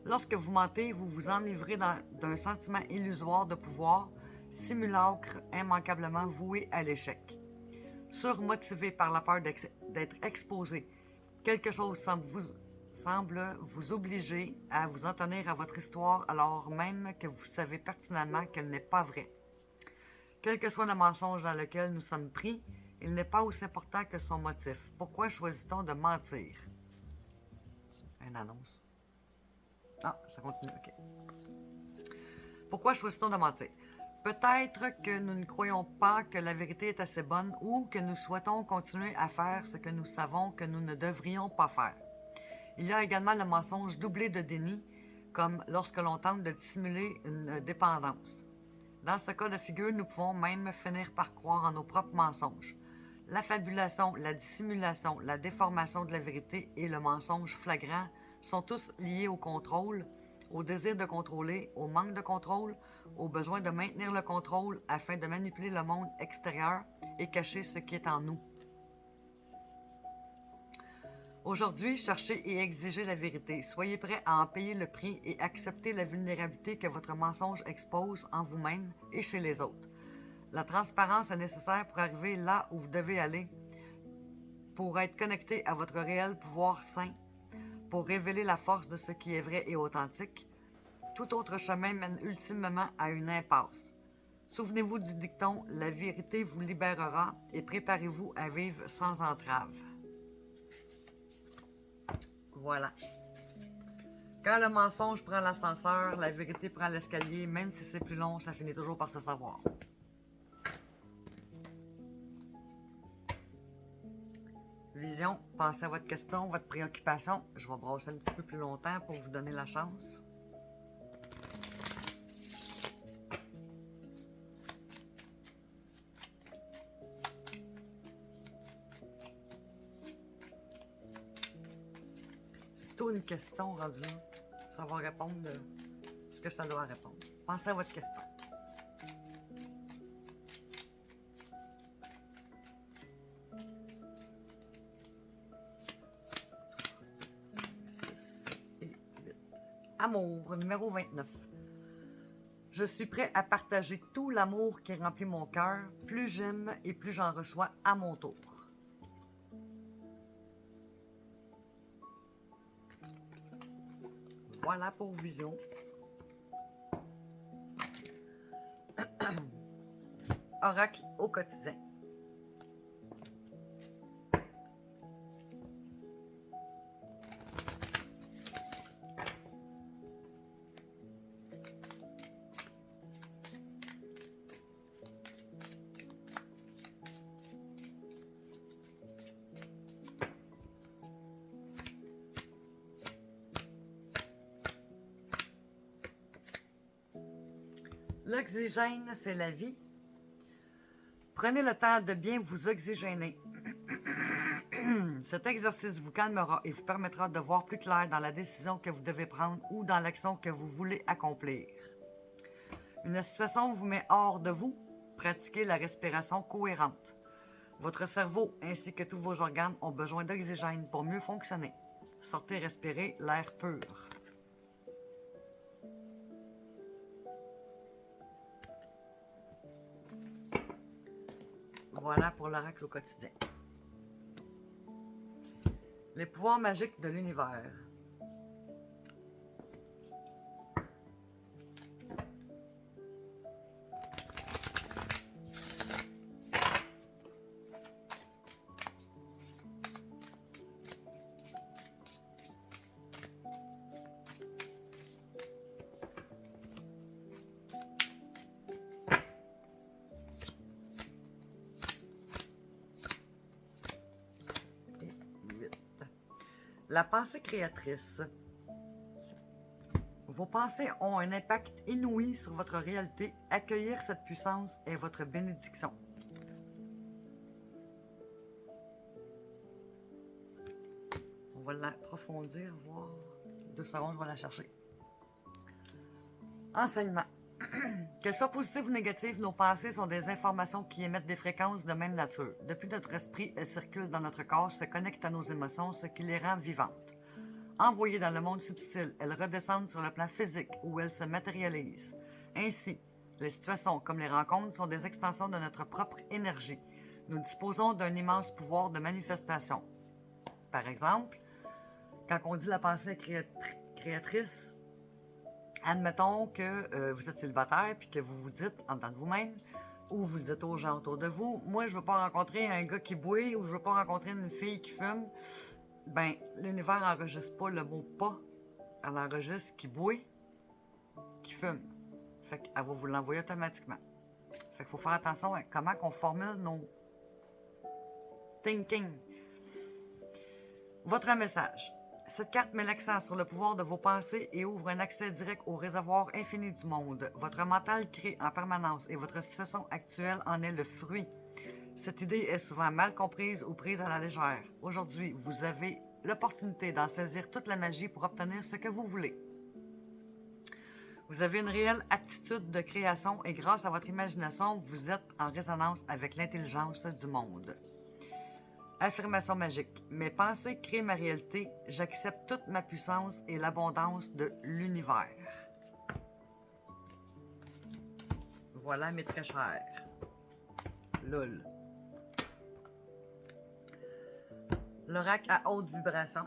Lorsque vous mentez, vous vous enivrez d'un sentiment illusoire de pouvoir, simulacre immanquablement voué à l'échec. Surmotivé par la peur d'être exposé, quelque chose semble vous obliger à vous en tenir à votre histoire alors même que vous savez pertinemment qu'elle n'est pas vraie. Quel que soit le mensonge dans lequel nous sommes pris, il n'est pas aussi important que son motif. Pourquoi choisit-on de mentir? Une annonce. Ah, ça continue, ok. Pourquoi choisit-on de mentir? Peut-être que nous ne croyons pas que la vérité est assez bonne ou que nous souhaitons continuer à faire ce que nous savons que nous ne devrions pas faire. Il y a également le mensonge doublé de déni, comme lorsque l'on tente de dissimuler une dépendance. Dans ce cas de figure, nous pouvons même finir par croire en nos propres mensonges. L'affabulation, la dissimulation, la déformation de la vérité et le mensonge flagrant sont tous liés au contrôle, au désir de contrôler, au manque de contrôle, au besoin de maintenir le contrôle afin de manipuler le monde extérieur et cacher ce qui est en nous. Aujourd'hui, cherchez et exigez la vérité. Soyez prêts à en payer le prix et acceptez la vulnérabilité que votre mensonge expose en vous-même et chez les autres. La transparence est nécessaire pour arriver là où vous devez aller, pour être connecté à votre réel pouvoir sain, pour révéler la force de ce qui est vrai et authentique. Tout autre chemin mène ultimement à une impasse. Souvenez-vous du dicton « La vérité vous libérera » et préparez-vous à vivre sans entrave. Voilà. Quand le mensonge prend l'ascenseur, la vérité prend l'escalier. Même si c'est plus long, ça finit toujours par se savoir. Vision, pensez à votre question, votre préoccupation. Je vais brasser un petit peu plus longtemps pour vous donner la chance. C'est plutôt une question rendue là. Ça va répondre de ce que ça doit répondre. Pensez à votre question. Amour, numéro 29. Je suis prêt à partager tout l'amour qui remplit mon cœur. Plus j'aime et plus j'en reçois à mon tour. Voilà pour Vision. Oracle au quotidien. L'oxygène, c'est la vie. Prenez le temps de bien vous oxygéner. Cet exercice vous calmera et vous permettra de voir plus clair dans la décision que vous devez prendre ou dans l'action que vous voulez accomplir. Une situation vous met hors de vous, pratiquez la respiration cohérente. Votre cerveau ainsi que tous vos organes ont besoin d'oxygène pour mieux fonctionner. Sortez respirer l'air pur. Voilà pour l'oracle au quotidien. Les pouvoirs magiques de l'univers. La pensée créatrice. Vos pensées ont un impact inouï sur votre réalité. Accueillir cette puissance est votre bénédiction. On va l'approfondir, voir. 2 secondes, je vais la chercher. Enseignement. Qu'elles soient positives ou négatives, nos pensées sont des informations qui émettent des fréquences de même nature. Depuis notre esprit, elles circulent dans notre corps, se connectent à nos émotions, ce qui les rend vivantes. Envoyées dans le monde subtil, elles redescendent sur le plan physique où elles se matérialisent. Ainsi, les situations comme les rencontres sont des extensions de notre propre énergie. Nous disposons d'un immense pouvoir de manifestation. Par exemple, quand on dit la pensée créatrice, admettons que vous êtes célibataire puis que vous vous dites en dedans de vous-même ou vous le dites aux gens autour de vous, moi je veux pas rencontrer un gars qui boit ou je veux pas rencontrer une fille qui fume. Ben, l'univers n'enregistre pas le mot pas, elle enregistre qui boit, qui fume. Fait qu'elle va vous l'envoyer automatiquement. Fait qu'il faut faire attention à comment on formule nos thinking. Votre message. Cette carte met l'accent sur le pouvoir de vos pensées et ouvre un accès direct au réservoir infini du monde. Votre mental crée en permanence et votre situation actuelle en est le fruit. Cette idée est souvent mal comprise ou prise à la légère. Aujourd'hui, vous avez l'opportunité d'en saisir toute la magie pour obtenir ce que vous voulez. Vous avez une réelle aptitude de création et grâce à votre imagination, vous êtes en résonance avec l'intelligence du monde. Affirmation magique. Mes pensées créent ma réalité. J'accepte toute ma puissance et l'abondance de l'univers. Voilà mes très chers. Lol. L'oracle à haute vibration.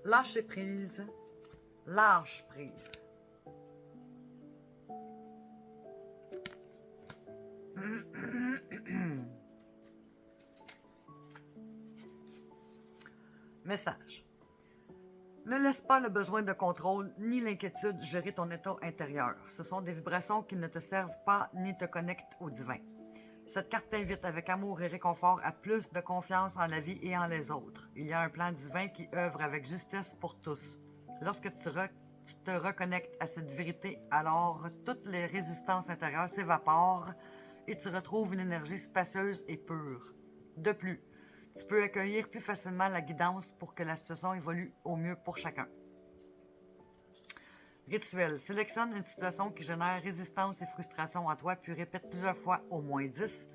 Lâchez prise, lâche prise. Message. Ne laisse pas le besoin de contrôle ni l'inquiétude gérer ton état intérieur. Ce sont des vibrations qui ne te servent pas ni te connectent au divin. Cette carte t'invite avec amour et réconfort à plus de confiance en la vie et en les autres. Il y a un plan divin qui œuvre avec justice pour tous. Lorsque tu te reconnectes à cette vérité, alors toutes les résistances intérieures s'évaporent et tu retrouves une énergie spacieuse et pure. De plus, tu peux accueillir plus facilement la guidance pour que la situation évolue au mieux pour chacun. Rituel. Sélectionne une situation qui génère résistance et frustration en toi, puis répète plusieurs fois, au moins 10.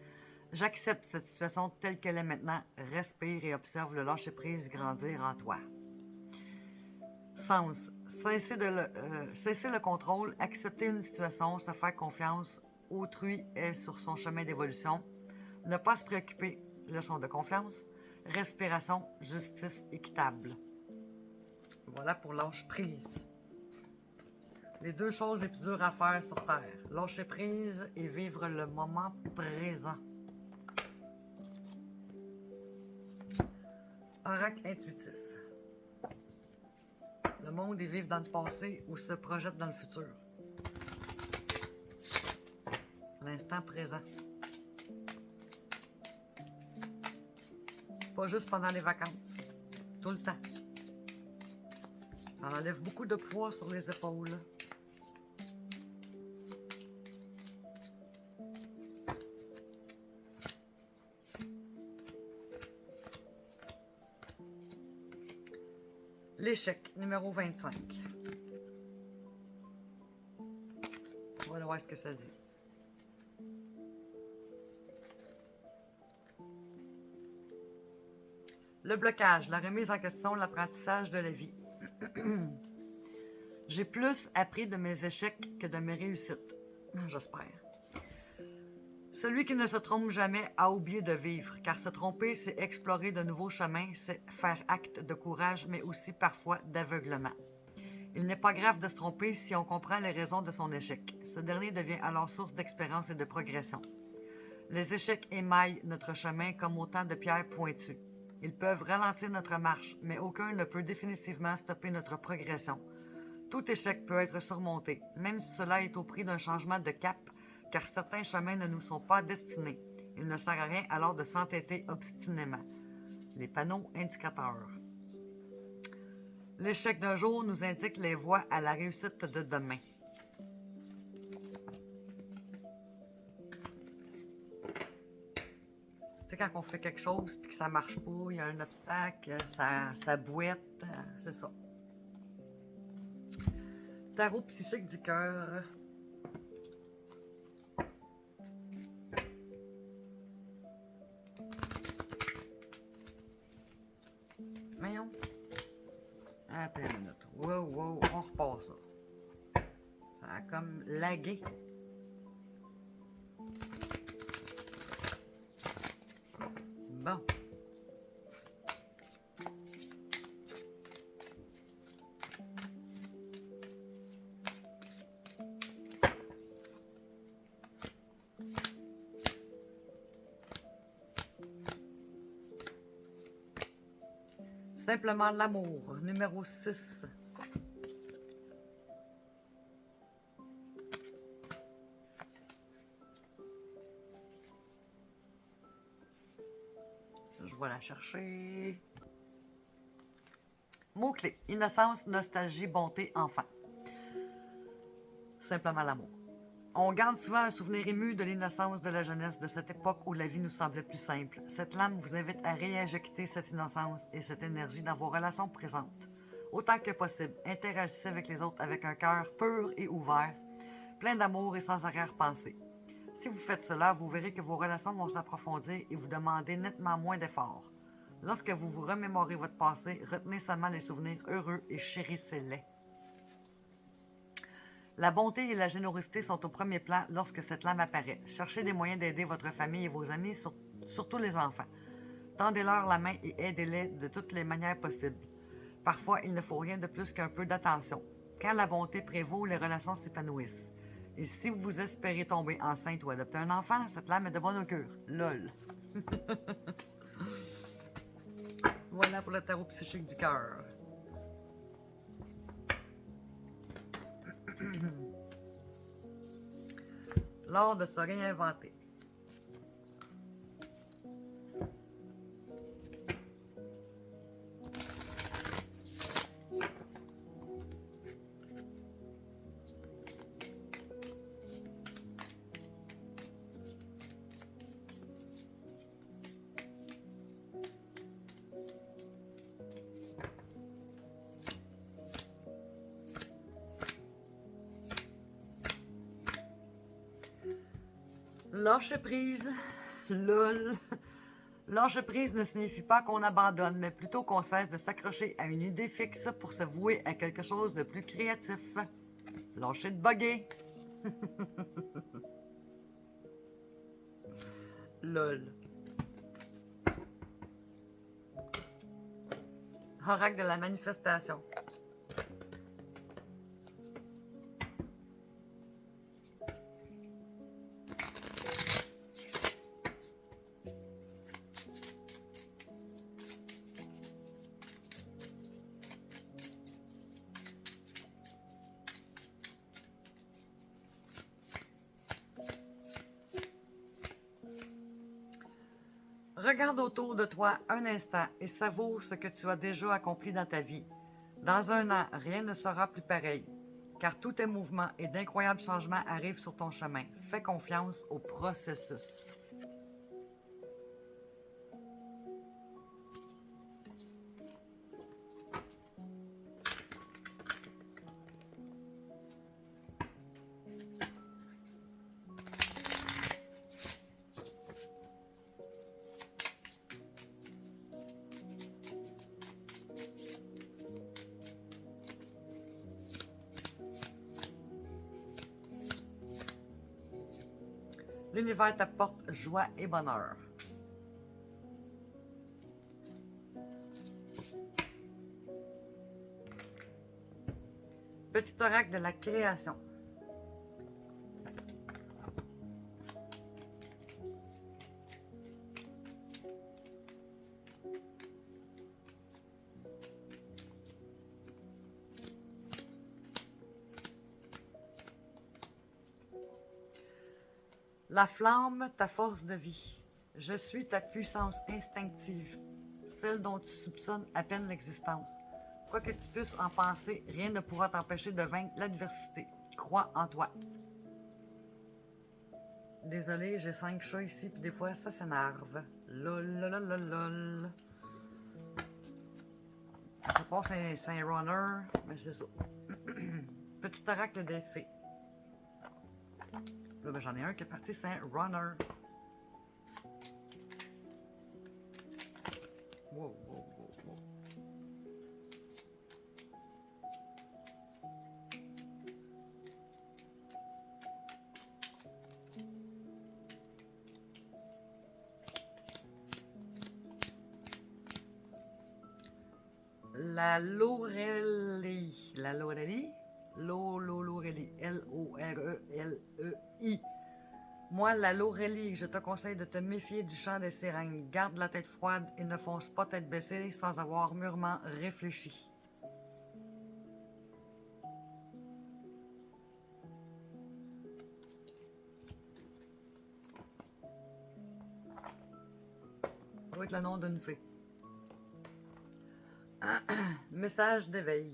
J'accepte cette situation telle qu'elle est maintenant. Respire et observe le lâcher-prise grandir en toi. Sens. Cesser le contrôle, accepter une situation, se faire confiance. Autrui est sur son chemin d'évolution. Ne pas se préoccuper. Leçon de confiance. Respiration, justice équitable. Voilà pour lâche-prise. Les 2 choses les plus dures à faire sur Terre. Lâcher prise et vivre le moment présent. Oracle intuitif. Le monde, ils vivent dans le passé ou se projettent dans le futur. L'instant présent. Pas juste pendant les vacances. Tout le temps. Ça enlève beaucoup de poids sur les épaules. L'échec, numéro 25. On va voir ce que ça dit. Le blocage, la remise en question, l'apprentissage de la vie. J'ai plus appris de mes échecs que de mes réussites. J'espère. Celui qui ne se trompe jamais a oublié de vivre, car se tromper, c'est explorer de nouveaux chemins, c'est faire acte de courage, mais aussi parfois d'aveuglement. Il n'est pas grave de se tromper si on comprend les raisons de son échec. Ce dernier devient alors source d'expérience et de progression. Les échecs émaillent notre chemin comme autant de pierres pointues. Ils peuvent ralentir notre marche, mais aucun ne peut définitivement stopper notre progression. Tout échec peut être surmonté, même si cela est au prix d'un changement de cap, car certains chemins ne nous sont pas destinés. Il ne sert à rien alors de s'entêter obstinément. Les panneaux indicateurs. L'échec d'un jour nous indique les voies à la réussite de demain. Tu sais, quand on fait quelque chose et que ça marche pas, il y a un obstacle, ça bouette, c'est ça. Tarot psychique du cœur. Voyons. Attends une minute. Wow, on repart ça. Ça a comme lagué. Bon. Simplement l'amour, numéro 6. Je vais la chercher. Mots-clés. Innocence, nostalgie, bonté, enfant. Simplement l'amour. On garde souvent un souvenir ému de l'innocence de la jeunesse, de cette époque où la vie nous semblait plus simple. Cette lame vous invite à réinjecter cette innocence et cette énergie dans vos relations présentes. Autant que possible, interagissez avec les autres avec un cœur pur et ouvert, plein d'amour et sans arrière-pensée. Si vous faites cela, vous verrez que vos relations vont s'approfondir et vous demander nettement moins d'efforts. Lorsque vous vous remémorez votre passé, retenez seulement les souvenirs heureux et chérissez-les. La bonté et la générosité sont au premier plan lorsque cette lame apparaît. Cherchez des moyens d'aider votre famille et vos amis, surtout les enfants. Tendez-leur la main et aidez-les de toutes les manières possibles. Parfois, il ne faut rien de plus qu'un peu d'attention. Quand la bonté prévaut, les relations s'épanouissent. Et si vous espérez tomber enceinte ou adopter un enfant, cette lame est de bonne augure. LOL. Voilà pour le tarot psychique du cœur. L'art de se réinventer. Lâcher prise, lol. Lâcher prise ne signifie pas qu'on abandonne, mais plutôt qu'on cesse de s'accrocher à une idée fixe pour se vouer à quelque chose de plus créatif. Lâcher de bugger. Lol. Oracle de la manifestation. Regarde autour de toi un instant et savoure ce que tu as déjà accompli dans ta vie. Dans un an, rien ne sera plus pareil, car tous tes mouvements et d'incroyables changements arrivent sur ton chemin. Fais confiance au processus. L'univers t'apporte joie et bonheur. Petit oracle de la création. La flamme, ta force de vie. Je suis ta puissance instinctive, celle dont tu soupçonnes à peine l'existence. Quoi que tu puisses en penser, rien ne pourra t'empêcher de vaincre l'adversité. Crois en toi. Désolé, j'ai 5 chats ici, puis des fois, ça s'énerve. Lol, lol, lol, lol. Ça passe c'est un runner, mais c'est ça. Petit oracle des fées. Là, ben, j'en ai un qui est parti, c'est un runner. Wow, wow, wow, wow. La Laurelie. La Laurelie? Laurelie. L-O-R-E-L-E-I. Moi, la Laurelie, je te conseille de te méfier du chant des sirènes. Garde la tête froide et ne fonce pas tête baissée sans avoir mûrement réfléchi. Ça va être le nom d'une fée. Message d'éveil.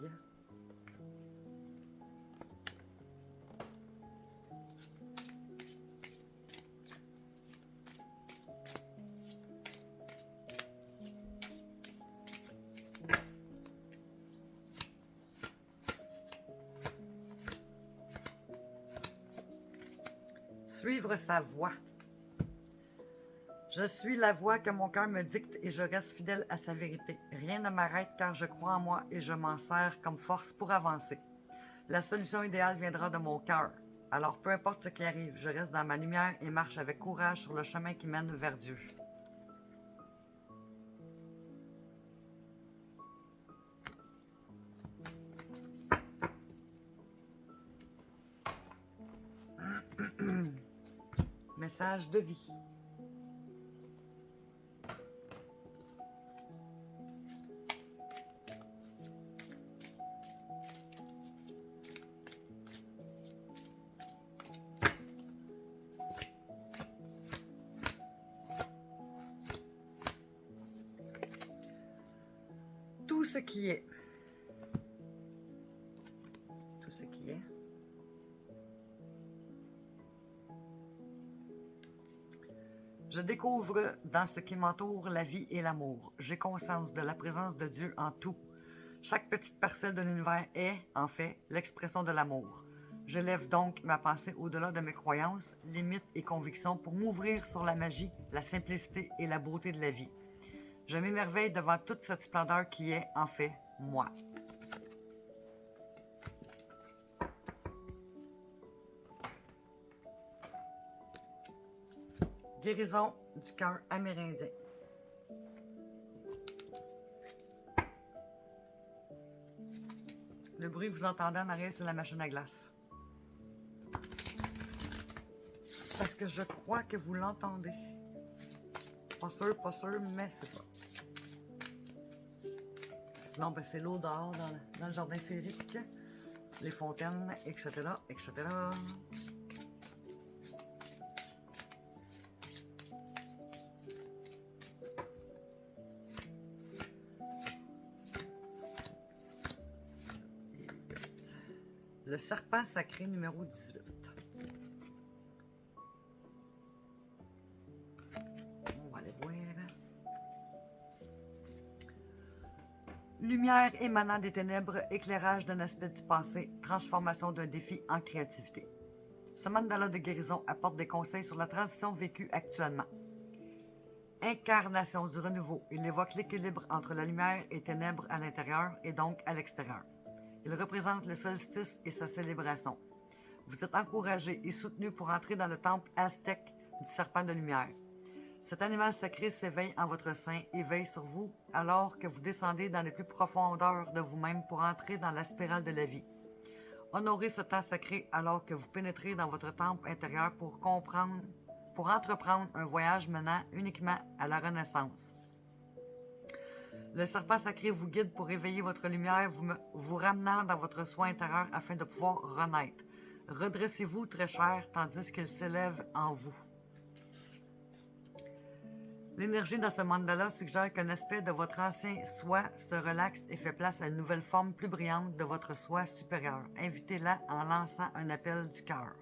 Suivre sa voie. Je suis la voie que mon cœur me dicte et je reste fidèle à sa vérité. Rien ne m'arrête car je crois en moi et je m'en sers comme force pour avancer. La solution idéale viendra de mon cœur. Alors peu importe ce qui arrive, je reste dans ma lumière et marche avec courage sur le chemin qui mène vers Dieu. Message de vie. Tout ce qui est. Tout ce qui est. Je découvre dans ce qui m'entoure la vie et l'amour. J'ai conscience de la présence de Dieu en tout. Chaque petite parcelle de l'univers est, en fait, l'expression de l'amour. Je lève donc ma pensée au-delà de mes croyances, limites et convictions pour m'ouvrir sur la magie, la simplicité et la beauté de la vie. Je m'émerveille devant toute cette splendeur qui est, en fait, moi. Guérison du cœur amérindien. Le bruit que vous entendez en arrière, c'est la machine à glace. Parce que je crois que vous l'entendez. Pas sûr, mais c'est ça. Sinon, ben, c'est l'eau dehors dans le jardin féerique, les fontaines, etc., etc. Le serpent sacré numéro 18. On va aller voir. Lumière émanant des ténèbres, éclairage d'un aspect du passé, transformation d'un défi en créativité. Ce mandala de guérison apporte des conseils sur la transition vécue actuellement. Incarnation du renouveau, il évoque l'équilibre entre la lumière et ténèbres à l'intérieur et donc à l'extérieur. Il représente le solstice et sa célébration. Vous êtes encouragé et soutenu pour entrer dans le temple aztèque du serpent de lumière. Cet animal sacré s'éveille en votre sein et veille sur vous alors que vous descendez dans les plus profondeurs de vous-même pour entrer dans la spirale de la vie. Honorez ce temps sacré alors que vous pénétrez dans votre temple intérieur pour entreprendre un voyage menant uniquement à la renaissance. Le serpent sacré vous guide pour éveiller votre lumière, vous ramenant dans votre soi intérieur afin de pouvoir renaître. Redressez-vous, très cher, tandis qu'il s'élève en vous. L'énergie dans ce mandala suggère qu'un aspect de votre ancien soi se relaxe et fait place à une nouvelle forme plus brillante de votre soi supérieur. Invitez-la en lançant un appel du cœur.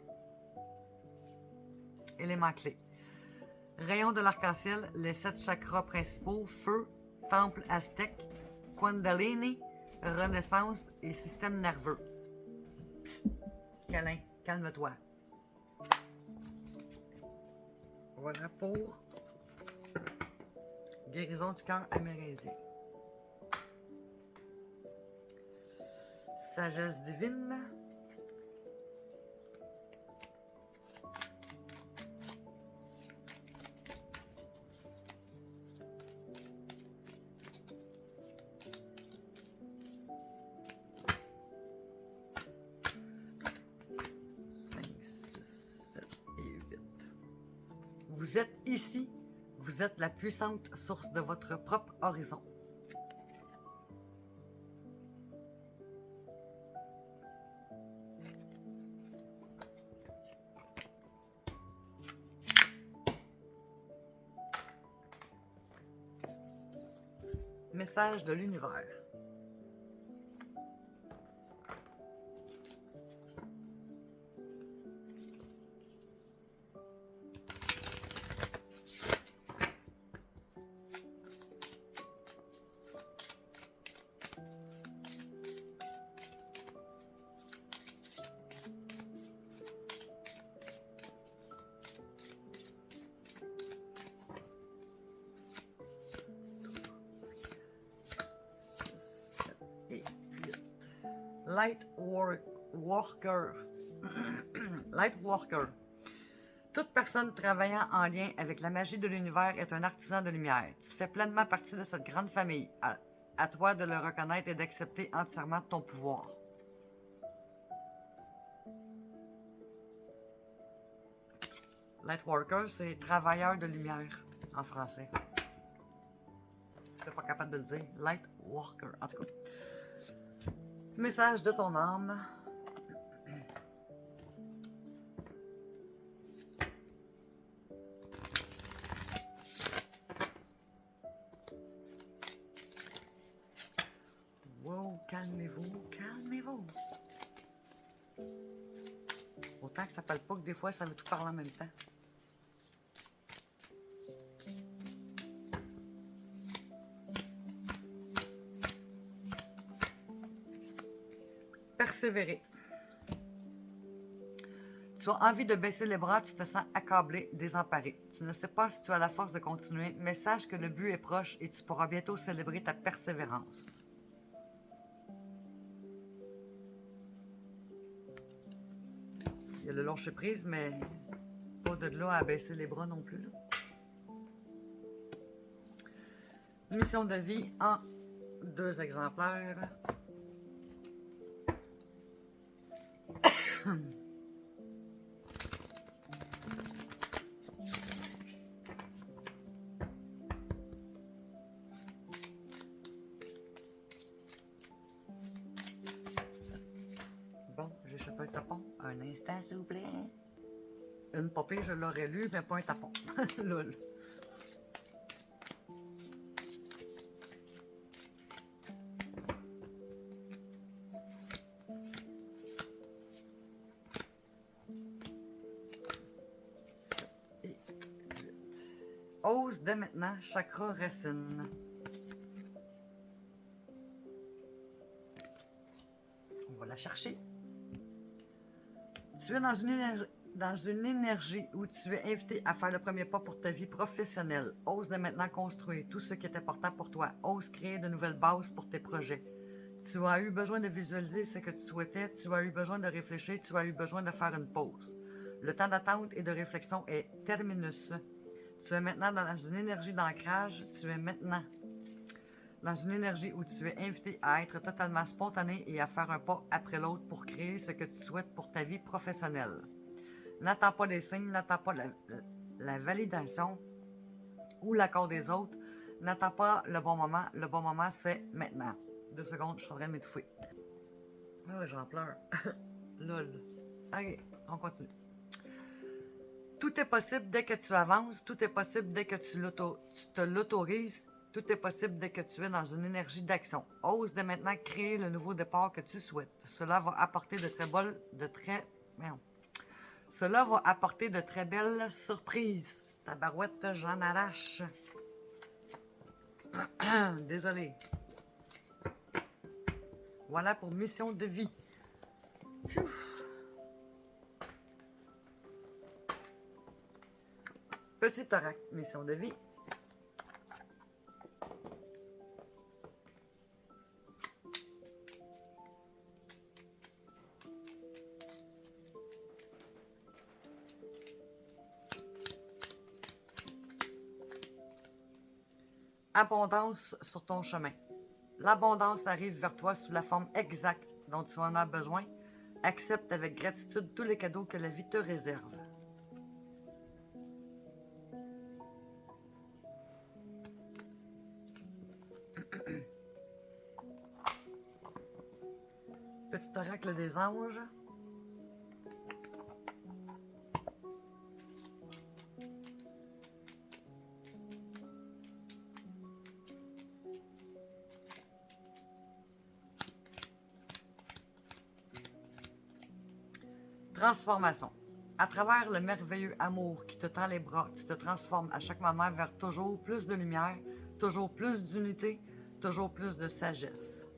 Éléments clés. Rayon de l'arc-en-ciel, les 7 chakras principaux, feu, temple aztèque, Kundalini, renaissance et système nerveux. Psst, câlin, calme-toi. Voilà pour guérison du cœur amérindien. Sagesse divine. Vous êtes ici, vous êtes la puissante source de votre propre horizon. Message de l'univers. Lightworker. Toute personne travaillant en lien avec la magie de l'univers est un artisan de lumière. Tu fais pleinement partie de cette grande famille. À toi de le reconnaître et d'accepter entièrement ton pouvoir. Lightworker, c'est travailleur de lumière en français. Je n'étais pas capable de le dire. Lightworker, en tout cas. Message de ton âme. Wow, calmez-vous, calmez-vous. Autant que ça parle pas que des fois, ça veut tout parler en même temps. Persévérer. Tu as envie de baisser les bras, tu te sens accablé, désemparé. Tu ne sais pas si tu as la force de continuer, mais sache que le but est proche et tu pourras bientôt célébrer ta persévérance. Il y a le lâcher-prise, mais pas de là à baisser les bras non plus. Là. Mission de vie en 2 exemplaires. Bon, j'ai échappé un tapon. Un instant, s'il vous plaît. Une popée, je l'aurais lu, mais pas un tapon. Lol. Ose dès maintenant, chakra racine. On va la chercher. Tu es dans une énergie où tu es invité à faire le premier pas pour ta vie professionnelle. Ose dès maintenant construire tout ce qui est important pour toi. Ose créer de nouvelles bases pour tes projets. Tu as eu besoin de visualiser ce que tu souhaitais, tu as eu besoin de réfléchir, tu as eu besoin de faire une pause. Le temps d'attente et de réflexion est terminus. Tu es maintenant dans une énergie d'ancrage, tu es maintenant dans une énergie où tu es invité à être totalement spontané et à faire un pas après l'autre pour créer ce que tu souhaites pour ta vie professionnelle. N'attends pas les signes, n'attends pas la validation ou l'accord des autres. N'attends pas le bon moment. Le bon moment, c'est maintenant. 2 secondes, je suis en train de m'étouffer. Ah ouais, j'en pleure. Lol. Ok, on continue. Tout est possible dès que tu avances. Tout est possible dès que tu te l'autorises. Tout est possible dès que tu es dans une énergie d'action. Ose dès maintenant créer le nouveau départ que tu souhaites. Cela va apporter Cela va apporter de très belles surprises. Tabarouette, j'en arrache. Désolée. Voilà pour mission de vie. Pfiou. Petit oracle, mission de vie. Abondance sur ton chemin. L'abondance arrive vers toi sous la forme exacte dont tu en as besoin. Accepte avec gratitude tous les cadeaux que la vie te réserve. Petit oracle des anges. Transformation. À travers le merveilleux amour qui te tend les bras, tu te transformes à chaque moment vers toujours plus de lumière, toujours plus d'unité, toujours plus de sagesse.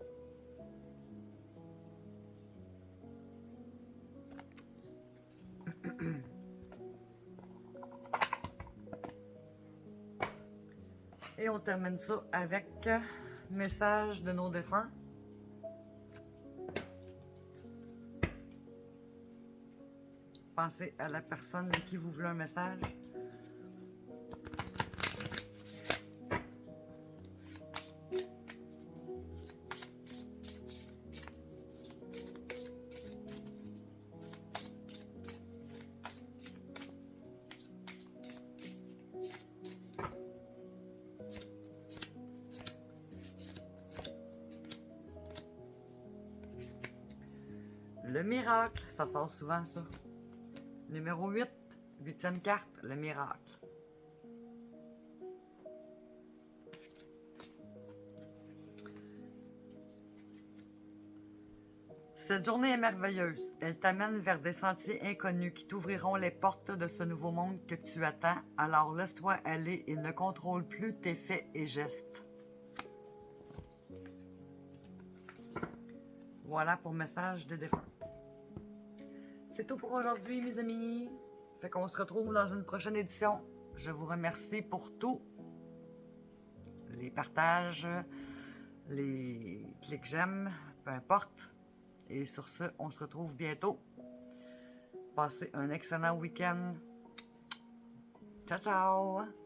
Et on termine ça avec message de nos défunts. Pensez à la personne de qui vous voulez un message. Le miracle, ça sort souvent ça. Numéro 8, 8e carte, le miracle. Cette journée est merveilleuse. Elle t'amène vers des sentiers inconnus qui t'ouvriront les portes de ce nouveau monde que tu attends. Alors laisse-toi aller et ne contrôle plus tes faits et gestes. Voilà pour message des défunts. C'est tout pour aujourd'hui, mes amis. Fait qu'on se retrouve dans une prochaine édition. Je vous remercie pour tout. Les partages, les clics j'aime, peu importe. Et sur ce, on se retrouve bientôt. Passez un excellent week-end. Ciao, ciao!